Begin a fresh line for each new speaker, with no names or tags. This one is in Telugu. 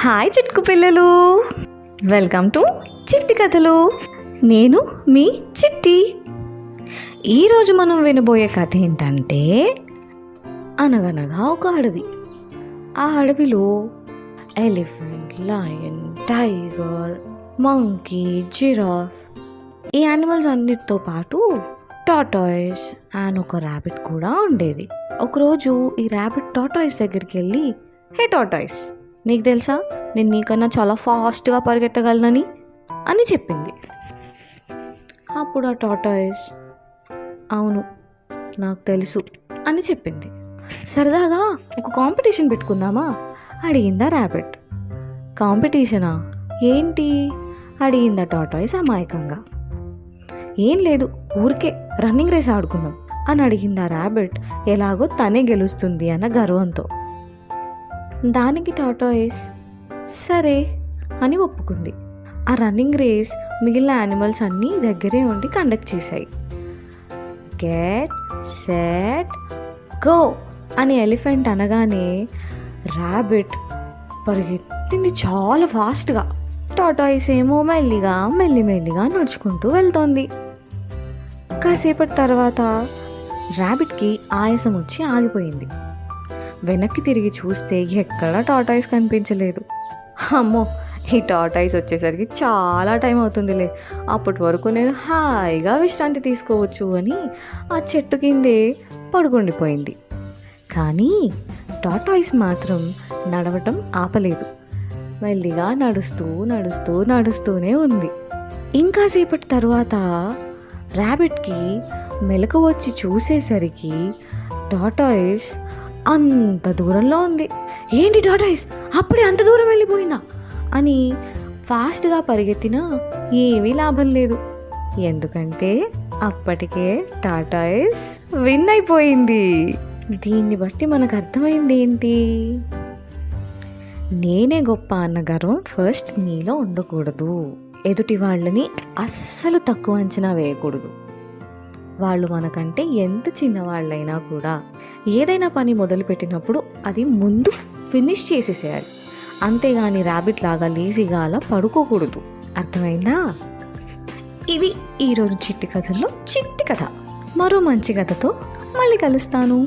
హాయ్ చిట్కు పిల్లలు, వెల్కమ్ టు చిట్టి కథలు. నేను మీ చిట్టి. ఈరోజు మనం వినబోయే కథ ఏంటంటే, అనగనగా ఒక అడవి. ఆ అడవిలో elephant, lion, tiger, monkey, giraffe ఈ యానిమల్స్ అన్నిటితో పాటు టార్టాయిస్ అండ్ ఒక ర్యాబిట్ కూడా ఉండేది. ఒకరోజు ఈ ర్యాబిట్ టార్టాయిస్ దగ్గరికి వెళ్ళి, హే టార్టాయిస్, నీకు తెలుసా నేను నీకన్నా చాలా ఫాస్ట్గా పరిగెత్తగలనని అని చెప్పింది. అప్పుడు ఆ టార్టాయిస్, అవును నాకు తెలుసు అని చెప్పింది. సరదాగా ఒక కాంపిటీషన్ పెట్టుకుందామా అడిగిందా ర్యాబిట్. కాంపిటీషనా ఏంటి అడిగిందా టార్టాయిస్ అమాయకంగా. ఏం లేదు, ఊరికే రన్నింగ్ రేస్ ఆడుకుందాం అని అడిగిందా ర్యాబిట్, ఎలాగో తనే గెలుస్తుంది అన్న గర్వంతో. దానికి టార్టాయిస్ సరే అని ఒప్పుకుంది. ఆ రన్నింగ్ రేస్ మిగిలిన యానిమల్స్ అన్నీ దగ్గరే ఉండి కండక్ట్ చేశాయి. గెట్ సెట్ గో అని ఎలిఫెంట్ అనగానే ర్యాబిట్ పరిగెత్తింది చాలా ఫాస్ట్గా. టార్టాయిస్ ఏమో మెల్లిగా నడుచుకుంటూ వెళ్తోంది. కాసేపటి తర్వాత ర్యాబిట్కి ఆయాసం వచ్చి ఆగిపోయింది. వెనక్కి తిరిగి చూస్తే ఎక్కడా టార్టాయిస్ కనిపించలేదు. అమ్మో, ఈ టార్టాయిస్ వచ్చేసరికి చాలా టైం అవుతుందిలే, అప్పటి వరకు నేను హాయిగా విశ్రాంతి తీసుకోవచ్చు అని ఆ చెట్టు కిందే పడుకుండిపోయింది. కానీ టార్టాయిస్ మాత్రం నడవటం ఆపలేదు. మెల్లిగా నడుస్తూనే ఉంది. ఇంకాసేపటి తర్వాత ర్యాబిట్కి మెలకు వచ్చి చూసేసరికి టార్టాయిస్ అంత దూరంలో ఉంది. ఏంటి టార్టాయిస్ అప్పుడే అంత దూరం వెళ్ళిపోయిందా అని ఫాస్ట్గా పరిగెత్తినా ఏమీ లాభం లేదు. ఎందుకంటే అప్పటికే టార్టాయిస్ విన్ అయిపోయింది. దీన్ని బట్టి మనకు అర్థమైంది ఏంటి? నేనే గొప్ప అన్న గర్వం ఫస్ట్ నీలో ఉండకూడదు. ఎదుటి వాళ్ళని అస్సలు తక్కువ అంచనా వేయకూడదు. వాళ్ళు మనకంటే ఎంత చిన్నవాళ్ళైనా కూడా ఏదైనా పని మొదలుపెట్టినప్పుడు అది ముందు ఫినిష్ చేసేసేయాలి. అంతేగాని ర్యాబిట్ లాగా లేజీగా అలా పడుకోకూడదు. అర్థమైందా? ఇది ఈరోజు చిట్టి కథల్లో చిట్టి కథ. మరో మంచి కథతో మళ్ళీ కలుస్తాను.